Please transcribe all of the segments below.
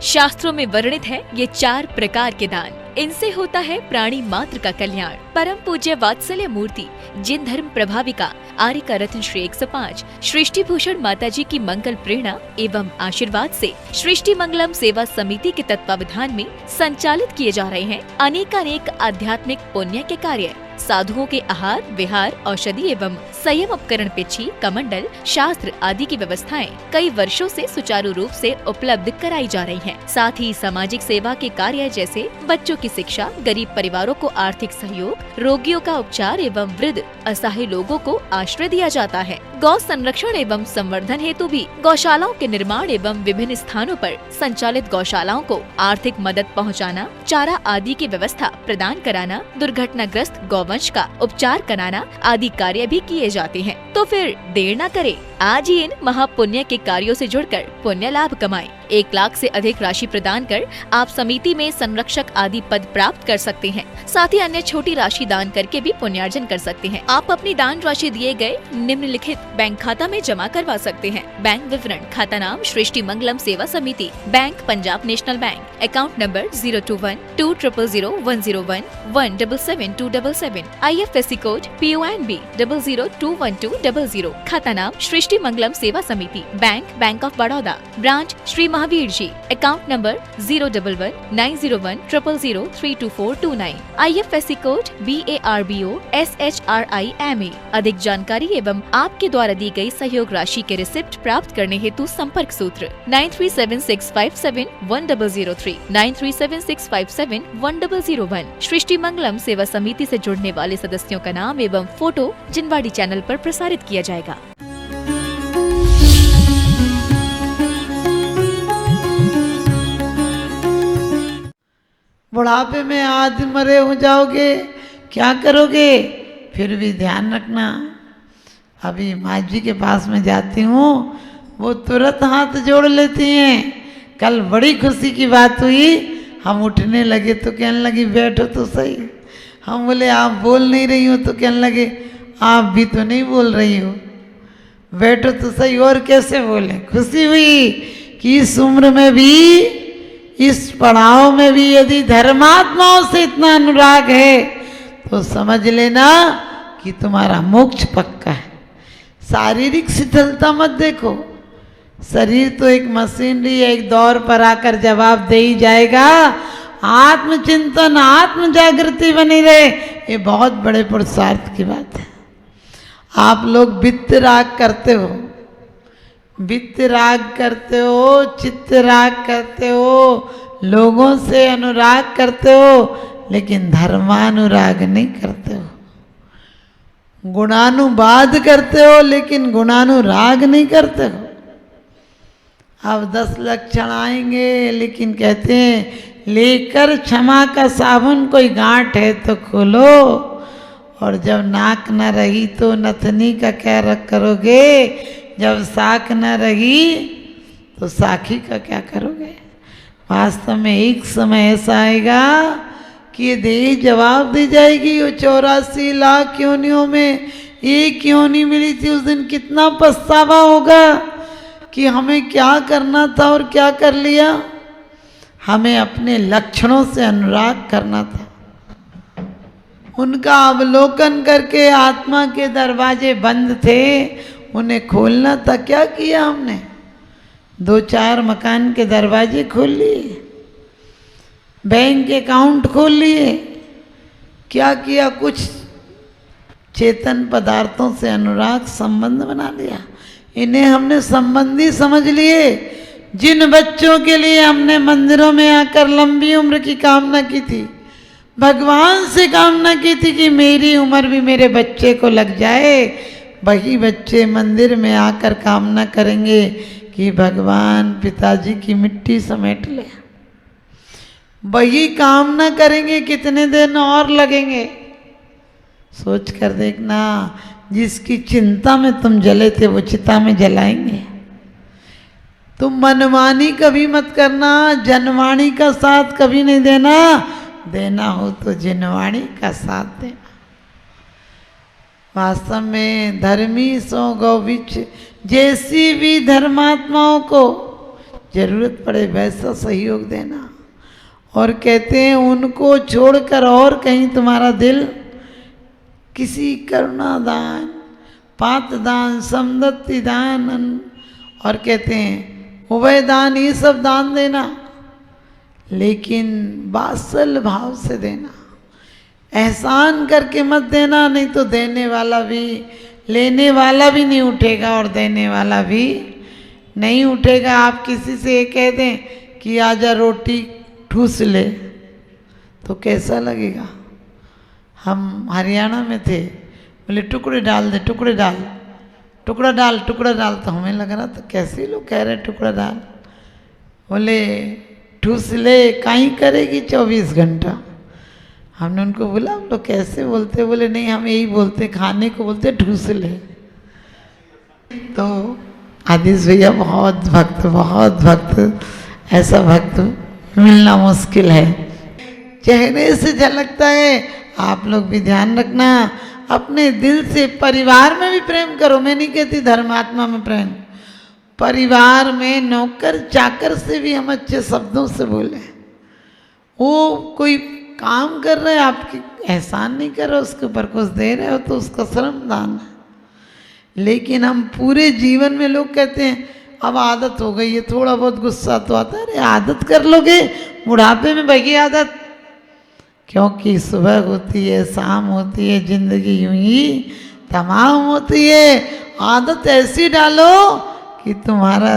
शास्त्रों में वर्णित है ये 4 प्रकार के दान। इनसे होता है प्राणी मात्र का कल्याण। परम पूज्य वात्सल्य मूर्ति जिन धर्म प्रभाविका आर्यका रत्न श्री 105 सृष्टि भूषण माता जी की मंगल प्रेरणा एवं आशीर्वाद से सृष्टि मंगलम सेवा समिति के तत्वावधान में संचालित किए जा रहे हैं अनेकानेक आध्यात्मिक पुण्य के कार्य। साधुओं के आहार विहार औषधि एवं संयम उपकरण पिछी कमंडल शास्त्र आदि की व्यवस्थाएं कई वर्षों से सुचारू रूप से उपलब्ध कराई जा रही हैं। साथ ही सामाजिक सेवा के कार्य जैसे बच्चों की शिक्षा, गरीब परिवारों को आर्थिक सहयोग, रोगियों का उपचार एवं वृद्ध असहाय लोगों को आश्रय दिया जाता है। गौ संरक्षण एवं संवर्धन हेतु भी गौशालाओं के निर्माण एवं विभिन्न स्थानों पर संचालित गौशालाओं को आर्थिक मदद पहुंचाना, चारा आदि की व्यवस्था प्रदान कराना, दुर्घटनाग्रस्त गौवंश का उपचार कराना आदि कार्य भी किए जाते हैं। तो फिर देर न करें, आज ही इन महापुण्य के कार्यों से जुड़कर पुण्य लाभ कमाएं। 1 लाख से अधिक राशि प्रदान कर आप समिति में संरक्षक आदि पद प्राप्त कर सकते हैं। साथ ही अन्य छोटी राशि दान करके भी पुण्यार्जन कर सकते हैं। आप अपनी दान राशि दिए गए निम्नलिखित बैंक खाता में जमा करवा सकते हैं। बैंक विवरण: खाता नाम Srishti Mangalam Seva Samiti, bank Punjab national bank, account number 021200101777277, IFSC code PONB 0021200, खाता नाम Srishti Mangalam Seva Samiti, bank of Baroda, branch Shri Mahavir ji, account number 011901000032429, IFSC code BARBO SHRIMA। अधिक जानकारी एवं आपके द्वारा दी गई सहयोग राशि के रिसिप्ट प्राप्त करने हेतु संपर्क सूत्र 9376571003, 9376571001। सृष्टि मंगलम सेवा समिति से जुड़ने वाले सदस्यों का नाम एवं फोटो जिनवाड़ी चैनल पर प्रसारित किया जाएगा। बुढ़ापे में आज मरे हो जाओगे, क्या करोगे? फिर भी ध्यान रखना। अभी माँ जी के पास में जाती हूँ, वो तुरंत हाथ जोड़ लेती हैं। कल बड़ी खुशी की बात हुई, हम उठने लगे तो कहने लगी बैठो तो सही। हम बोले आप बोल नहीं रही हो, तो कहने लगे आप भी तो नहीं बोल रही हो, बैठो तो सही। और कैसे बोले? खुशी हुई कि इस उम्र में भी, इस पड़ाव में भी यदि धर्मात्माओं से इतना अनुराग है तो समझ लेना कि तुम्हारा मोक्ष पक्का है। शारीरिक शिथिलता मत देखो, शरीर तो एक मशीनरी है, एक दौर पर आकर जवाब दे ही जाएगा। आत्मचिंतन, आत्म जागृति बनी रहे, ये बहुत बड़े पुरुषार्थ की बात है। आप लोग वित्त राग करते हो, वित्त राग करते हो, चित्त राग करते हो, लोगों से अनुराग करते हो, लेकिन धर्मानुराग नहीं करते हो। गुणानुवाद करते हो, लेकिन गुणानुराग नहीं करते हो। अब 10 लक्षण आएंगे, लेकिन कहते हैं लेकर क्षमा का साबुन कोई गांठ है तो खोलो, और जब नाक न रही तो नथनी का क्या करोगे, जब साख न रही तो साखी का क्या करोगे। वास्तव में एक समय ऐसा आएगा कि ये देह जवाब दे जाएगी। वो 84 लाख योनियों में एक योनि मिली थी, उस दिन कितना पछतावा होगा कि हमें क्या करना था और क्या कर लिया। हमें अपने लक्षणों से अनुराग करना था, उनका अवलोकन करके आत्मा के दरवाजे बंद थे, उन्हें खोलना था। क्या किया हमने? 2-4 मकान के दरवाजे खोल लिए, बैंक अकाउंट खोल लिए। क्या किया? कुछ चेतन पदार्थों से अनुराग संबंध बना लिया। इन्हें हमने संबंधी समझ लिए। जिन बच्चों के लिए हमने मंदिरों में आकर लंबी उम्र की कामना की थी, भगवान से कामना की थी कि मेरी उम्र भी मेरे बच्चे को लग जाए, वही बच्चे मंदिर में आकर कामना करेंगे कि भगवान पिताजी की मिट्टी समेट ले। वही कामना करेंगे कितने दिन और लगेंगे। सोच कर देखना, जिसकी चिंता में तुम जले थे वो चिता में जलाएंगे। तुम मनमानी कभी मत करना, जनवाणी का साथ कभी नहीं देना, देना हो तो जिनवाणी का साथ देना। वास्तव में धर्मी सो गौ बिच, जैसी भी धर्मात्माओं को जरूरत पड़े वैसा सहयोग देना। और कहते हैं उनको छोड़कर और कहीं तुम्हारा दिल किसी करुणा दान, पात दान, समदत्ति दान, और कहते हैं उभय दान, ये सब दान देना, लेकिन वात्सल्य भाव से देना। एहसान करके मत देना, नहीं तो देने वाला भी, लेने वाला भी नहीं उठेगा और देने वाला भी नहीं उठेगा। आप किसी से ये कह दें कि आजा रोटी ठूस ले, तो कैसा लगेगा? हम हरियाणा में थे, बोले टुकड़े डाल दे, टुकड़े डाल, टुकड़ा डाल, टुकड़ा डाल, तो हमें लग रहा था कैसे लोग कह रहे टुकड़ा डाल। बोले ठूस ले, काई करेगी 24 घंटा। हमने उनको बोला हम लोग कैसे बोलते? बोले नहीं, हम यही बोलते, खाने को बोलते ठूस ले। तो आदिश भैया बहुत भक्त, ऐसा भक्त मिलना मुश्किल है। चेहरे से झलकता है। आप लोग भी ध्यान रखना, अपने दिल से परिवार में भी प्रेम करो। मैं नहीं कहती धर्मात्मा में प्रेम, परिवार में नौकर चाकर से भी हम अच्छे शब्दों से बोले। वो कोई काम कर रहे, आपकी एहसान नहीं कर रहे, उसके ऊपर कुछ दे रहे हो तो उसका श्रम दान है। लेकिन हम पूरे जीवन में, लोग कहते हैं अब आदत हो गई है, थोड़ा बहुत गुस्सा तो आता है। अरे आदत कर लोगे, बुढ़ापे में बगी आदत, क्योंकि सुबह होती है, शाम होती है, जिंदगी यूं ही तमाम होती है। आदत ऐसी डालो कि तुम्हारा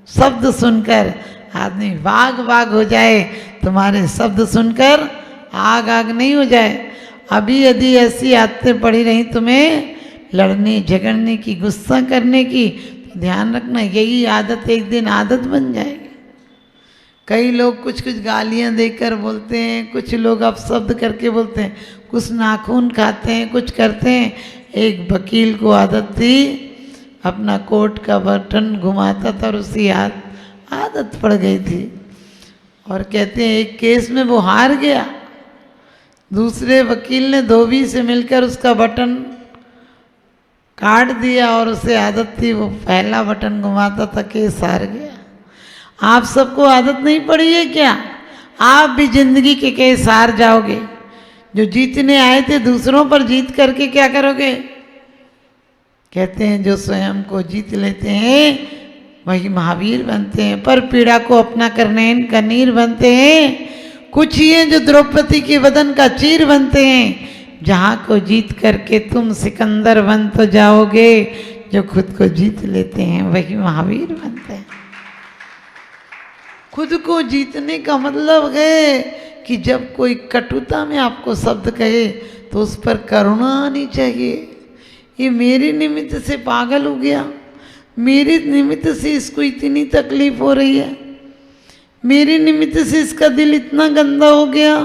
शब्द सुनकर आदमी बाग हो जाए, तुम्हारे शब्द सुनकर आग नहीं हो जाए। अभी यदि ऐसी आदतें पड़ी रही तुम्हें लड़ने झगड़ने की, गुस्सा करने की, तो ध्यान रखना यही आदत एक दिन आदत बन जाएगी। कई लोग कुछ गालियां देकर बोलते हैं, कुछ लोग अपशब्द करके बोलते हैं, कुछ नाखून खाते हैं, कुछ करते हैं। एक वकील को आदत थी, अपना कोट का बटन घुमाता था और उसकी आदत पड़ गई थी। और कहते हैं एक केस में वो हार गया, दूसरे वकील ने धोबी से मिलकर उसका बटन काट दिया और उसे आदत थी, वो पहला बटन घुमाता था, केस हार गया। आप सबको आदत नहीं पड़ी है क्या? आप भी जिंदगी के केस हार जाओगे। जो जीतने आए थे दूसरों पर जीत करके क्या करोगे? कहते हैं जो स्वयं को जीत लेते हैं वही महावीर बनते हैं, पर पीड़ा को अपना करने कनीर बनते हैं। कुछ ही हैं जो द्रौपदी के वदन का चीर बनते हैं। जहाँ को जीत करके तुम सिकंदर बन तो जाओगे, जो खुद को जीत लेते हैं वही महावीर बनते हैं। खुद को जीतने का मतलब है कि जब कोई कटुता में आपको शब्द कहे तो उस पर करुणा आनी चाहिए। ये मेरे निमित्त से पागल हो गया, मेरे निमित्त से इसको इतनी तकलीफ हो रही है, मेरे निमित्त से इसका दिल इतना गंदा हो गया।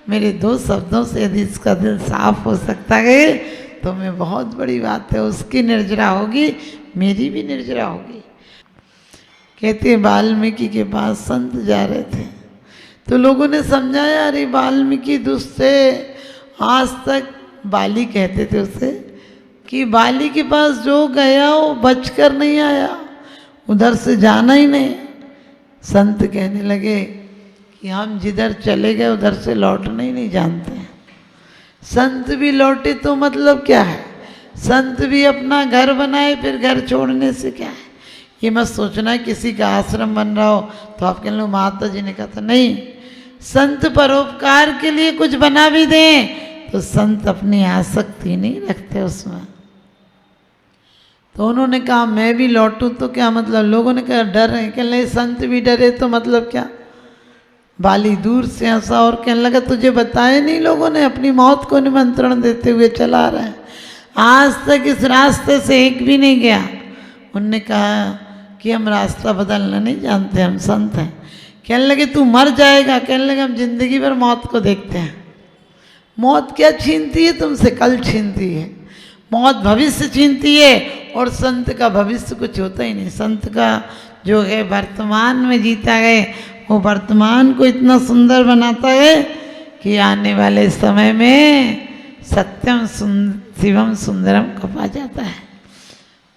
मेरे दो शब्दों से यदि इसका दिल साफ हो सकता है तो मैं बहुत बड़ी बात है। उसकी निर्जरा होगी, मेरी भी निर्जरा होगी। कहते हैं वाल्मीकि के पास संत जा रहे थे तो लोगों ने समझाया, अरे वाल्मीकि दुष्ट है। आज तक बाली कहते थे उसे कि बाली के पास जो गया वो बचकर नहीं आया, उधर से जाना ही नहीं। संत कहने लगे कि हम जिधर चले गए उधर से लौटना ही नहीं जानते हैं। संत भी लौटे तो मतलब क्या है? संत भी अपना घर बनाए, फिर घर छोड़ने से क्या है? ये मत सोचना है किसी का आश्रम बन रहा हो तो आप कह लो माता जी ने कहा था, नहीं। संत परोपकार के लिए कुछ बना भी दें तो संत अपनी आसक्ति नहीं रखते उसमें। तो उन्होंने कहा मैं भी लौटूं तो क्या मतलब? लोगों ने कहा डर है। कहने लगे संत भी डरे तो मतलब क्या? बाली दूर से हंसा और कहने लगा तुझे बताया नहीं लोगों ने? अपनी मौत को निमंत्रण देते हुए चला रहा है, आज तक इस रास्ते से एक भी नहीं गया। उनने कहा कि हम रास्ता बदलना नहीं जानते, हम संत हैं। कहने लगे तू मर जाएगा। कहने लगे हम जिंदगी भर मौत को देखते हैं। मौत क्या छीनती है तुमसे? कल छीनती है। मौत भविष्य छीनती है और संत का भविष्य कुछ होता ही नहीं। संत का जो है वर्तमान में जीता है, वो वर्तमान को इतना सुंदर बनाता है कि आने वाले समय में सत्यम शिवम सुंदरम को पा जाता है।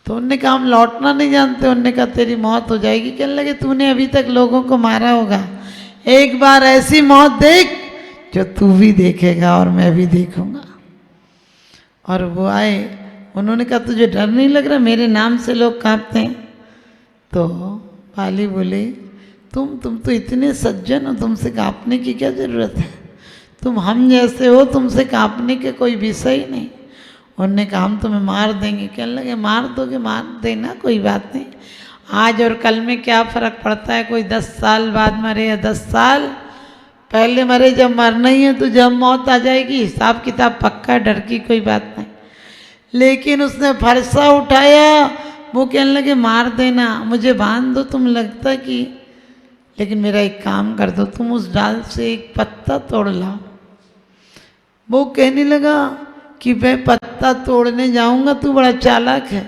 तो उनने कहा हम लौटना नहीं जानते। उनने कहा तेरी मौत हो जाएगी। कहने लगे तूने अभी तक लोगों को मारा होगा, एक बार ऐसी मौत देख जो तू भी देखेगा और मैं भी देखूंगा। और वो आए, उन्होंने कहा तुझे डर नहीं लग रहा, मेरे नाम से लोग कांपते हैं। तो बाली बोले तुम तो इतने सज्जन हो, तुमसे कांपने की क्या ज़रूरत है, तुम हम जैसे हो, तुमसे कांपने के कोई विषय ही नहीं। उन्होंने कहा हम तुम्हें मार देंगे। कहने लगे मार दोगे, मार देना, कोई बात नहीं, आज और कल में क्या फ़र्क पड़ता है, कोई 10 साल बाद मरे या 10 साल पहले मरे, जब मरना ही है तो जब मौत आ जाएगी, हिसाब किताब पक्का, डर की कोई बात नहीं। लेकिन उसने फरसा उठाया, वो कहने लगे मार देना, मुझे बांध दो, तुम लगता कि, लेकिन मेरा एक काम कर दो, तुम उस डाल से एक पत्ता तोड़ लाओ। वो कहने लगा कि मैं पत्ता तोड़ने जाऊंगा, तू बड़ा चालाक है,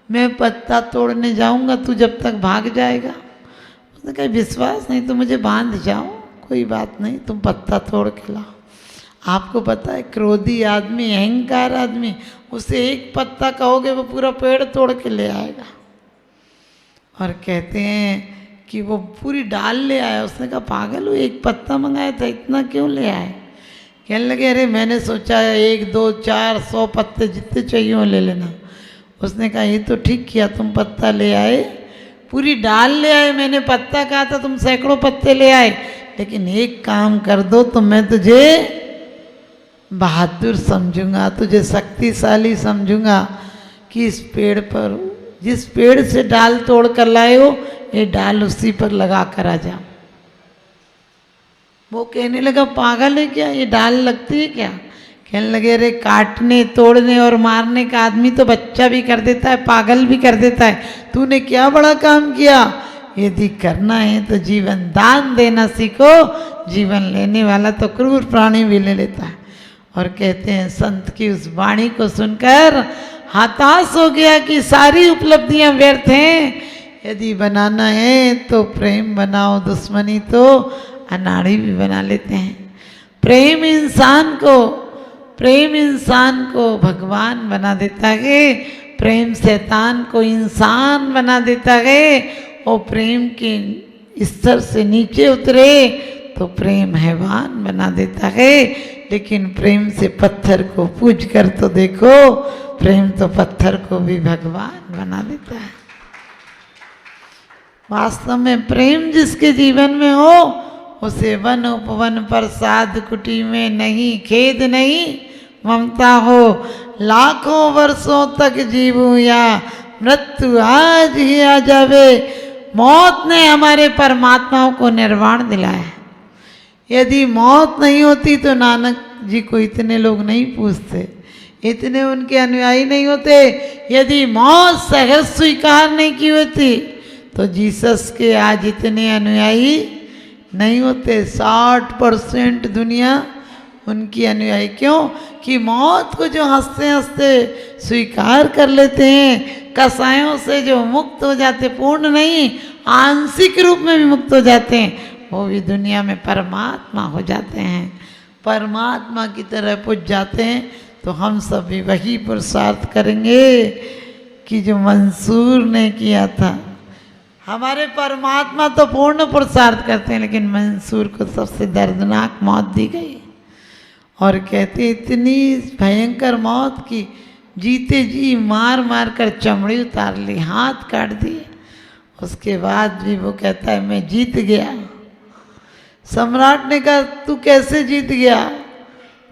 मैं पत्ता तोड़ने जाऊंगा, तू जब तक भाग जाएगा। उसने कहा विश्वास नहीं तो मुझे बांध जाओ, कोई बात नहीं, तुम पत्ता तोड़ के लाओ। आपको पता है क्रोधी आदमी, अहंकार आदमी, उसे एक पत्ता कहोगे वो पूरा पेड़ तोड़ के ले आएगा। और कहते हैं कि वो पूरी डाल ले आया। उसने कहा पागल हो, एक पत्ता मंगाया था, इतना क्यों ले आए। कहने लगे अरे मैंने सोचा 1, 2, 4, 100 पत्ते जितने चाहिए वो ले लेना। उसने कहा ये तो ठीक किया, तुम पत्ता ले आए, पूरी डाल ले आए, मैंने पत्ता कहा था, तुम सैकड़ों पत्ते ले आए। लेकिन एक काम कर दो तो मैं तुझे बहादुर समझूंगा, तुझे शक्तिशाली समझूंगा कि इस पेड़ पर, जिस पेड़ से डाल तोड़ कर लाए हो, ये डाल उसी पर लगा कर आ जाओ। वो कहने लगा पागल है क्या, ये डाल लगती है क्या। कहने लगे अरे काटने तोड़ने और मारने का आदमी तो बच्चा भी कर देता है, पागल भी कर देता है, तूने क्या बड़ा काम किया। यदि करना है तो जीवन दान देना सीखो, जीवन लेने वाला तो क्रूर प्राणी भी ले लेता है। और कहते हैं संत की उस वाणी को सुनकर हताश हो गया कि सारी उपलब्धियां व्यर्थ हैं, यदि बनाना है तो प्रेम बनाओ, दुश्मनी तो अनाड़ी भी बना लेते हैं। प्रेम इंसान को भगवान बना देता है, प्रेम शैतान को इंसान बना देता है। और प्रेम के स्तर से नीचे उतरे तो प्रेम हैवान बना देता है। लेकिन प्रेम से पत्थर को पूज कर तो देखो, प्रेम तो पत्थर को भी भगवान बना देता है। वास्तव में प्रेम जिसके जीवन में हो, उसे वन उपवन प्रसाद कुटी में नहीं खेद नहीं ममता हो। लाखों वर्षों तक जीवूं या मृत्यु आज ही आ जावे, मौत ने हमारे परमात्माओं को निर्वाण दिलाया। यदि मौत नहीं होती तो नानक जी को इतने लोग नहीं पूछते, इतने उनके अनुयायी नहीं होते। यदि मौत सहज स्वीकार नहीं की होती तो जीसस के आज इतने अनुयायी नहीं होते। 60% दुनिया उनकी अनुयायी। क्यों कि मौत को जो हंसते हंसते स्वीकार कर लेते हैं, कसायों से जो मुक्त हो जाते, पूर्ण नहीं आंशिक रूप में भी मुक्त हो जाते हैं, वो भी दुनिया में परमात्मा हो जाते हैं, परमात्मा की तरह पूज जाते हैं। तो हम सब भी वही पुरुषार्थ करेंगे कि जो मंसूर ने किया था। हमारे परमात्मा तो पूर्ण पुरुषार्थ करते हैं, लेकिन मंसूर को सबसे दर्दनाक मौत दी गई। और कहते इतनी भयंकर मौत की, जीते जी मार मार कर चमड़ी उतार ली, हाथ काट दिए। उसके बाद भी वो कहता है मैं जीत गया। सम्राट ने कहा तू कैसे जीत गया।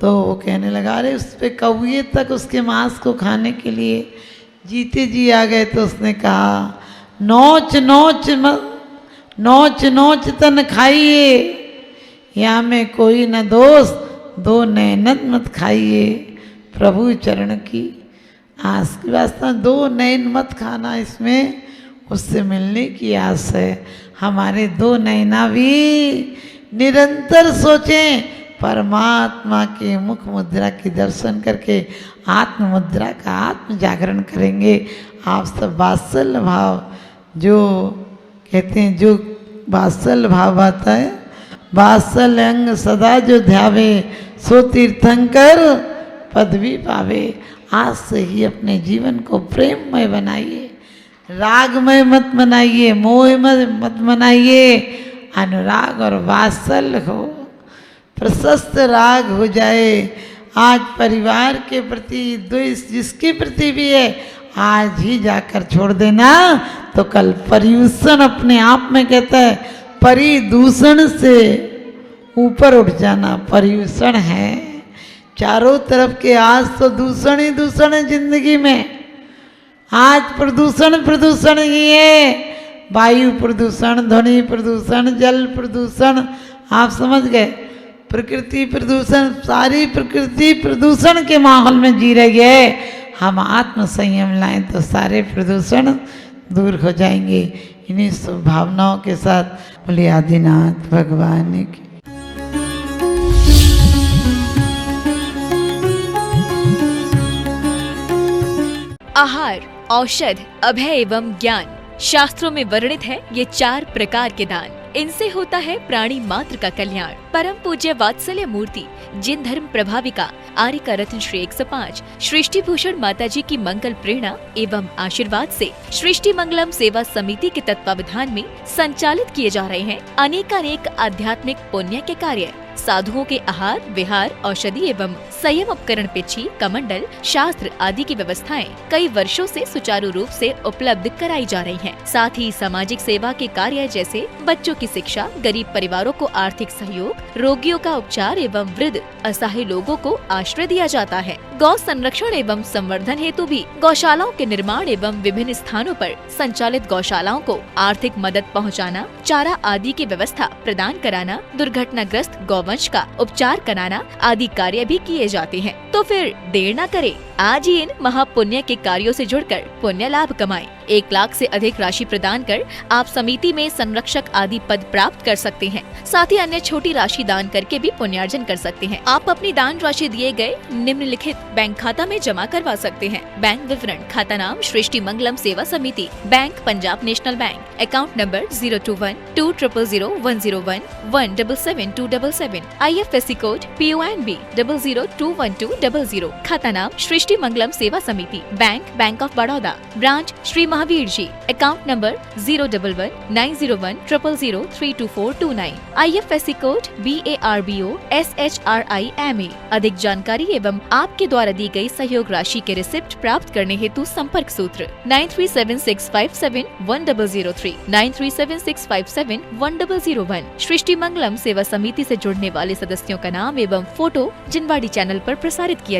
तो वो कहने लगा अरे उस पे कौए तक उसके मांस को खाने के लिए जीते जी आ गए। तो उसने कहा नोच नोच तन खाइए, या में कोई न दोष, 2 नैनत मत खाइए। प्रभु चरण की आस की वास्ता 2 नैन मत खाना, इसमें उससे मिलने की आस है। हमारे 2 नैना भी निरंतर सोचें, परमात्मा के मुख मुद्रा के दर्शन करके आत्म मुद्रा का आत्म जागरण करेंगे। आप सब वात्सल्य भाव, जो कहते हैं जो वात्सल्य भाव आता है, वात्सल्य अंग सदा जो ध्यावे, सो तीर्थंकर पदवी पावे। आज से ही अपने जीवन को प्रेममय बनाइए, रागमय मत बनाइए, मोहमय मत बनाइए। अनुराग और वात्सल्य हो, प्रशस्त राग हो जाए। आज परिवार के प्रति द्वेष जिसके प्रति भी है, आज ही जाकर छोड़ देना, तो कल पर्यूषण अपने आप में कहता है, परिदूषण से ऊपर उठ जाना पर्यूषण है। चारों तरफ के आज तो दूषण ही दूषण है जिंदगी में। आज प्रदूषण प्रदूषण ही है, वायु प्रदूषण, ध्वनि प्रदूषण, जल प्रदूषण, आप समझ गए, प्रकृति प्रदूषण, सारी प्रकृति प्रदूषण के माहौल में जी रही है। हम आत्म संयम लाएं तो सारे प्रदूषण दूर हो जाएंगे। इन्हीं शुभ भावनाओं के साथ बोले आदिनाथ भगवान की। आहार, औषध, अभय एवं ज्ञान, शास्त्रों में वर्णित है ये 4 प्रकार के दान। इनसे होता है प्राणी मात्र का कल्याण। परम पूज्य वात्सल्य मूर्ति जिन धर्म प्रभाविका आर्यका रत्न श्री 105 सृष्टि भूषण माता जी की मंगल प्रेरणा एवं आशीर्वाद से सृष्टि मंगलम सेवा समिति के तत्वावधान में संचालित किए जा रहे हैं अनेकानेक आध्यात्मिक पुण्य के कार्य। साधुओं के आहार, विहार, औषधि एवं संयम उपकरण, पिछी, कमंडल, शास्त्र आदि की व्यवस्थाएं कई वर्षों से सुचारू रूप से उपलब्ध कराई जा रही हैं। साथ ही सामाजिक सेवा के कार्य जैसे बच्चों की शिक्षा, गरीब परिवारों को आर्थिक सहयोग, रोगियों का उपचार एवं वृद्ध असहाय लोगों को आश्रय दिया जाता है। गौ संरक्षण एवं संवर्धन हेतु भी गौशालाओं के निर्माण एवं विभिन्न स्थानों पर संचालित गौशालाओं को आर्थिक मदद पहुंचाना, चारा आदि की व्यवस्था प्रदान कराना, दुर्घटनाग्रस्त गौवंश का उपचार कराना आदि कार्य भी किए जाते हैं। तो फिर देर न करें, आज ही इन महापुण्य के कार्यों से जुड़कर पुण्य लाभ कमाएं। 1 लाख से अधिक राशि प्रदान कर आप समिति में संरक्षक आदि पद प्राप्त कर सकते हैं। साथ ही अन्य छोटी राशि दान करके भी पुण्यार्जन कर सकते हैं। आप अपनी दान राशि दिए गए निम्नलिखित बैंक खाता में जमा करवा सकते हैं। बैंक विवरण: खाता नाम Srishti Mangalam Seva Samiti, bank Punjab national bank, account number 021200101 1777277, IFSC code PONB 0021200। खाता नाम Srishti Mangalam Seva Samiti, bank of Baroda, branch Shri Mahavir ji, account number 011901000032429, IFSC code BARBO SHRIMA। अधिक जानकारी एवं आपके द्वारा दी गई सहयोग राशि के रिसिप्ट प्राप्त करने हेतु संपर्क सूत्र 9376571003, 9376571001। सृष्टि मंगलम सेवा समिति से जुड़ने वाले सदस्यों का नाम एवं फोटो जिनवाड़ी चैनल पर प्रसारित किया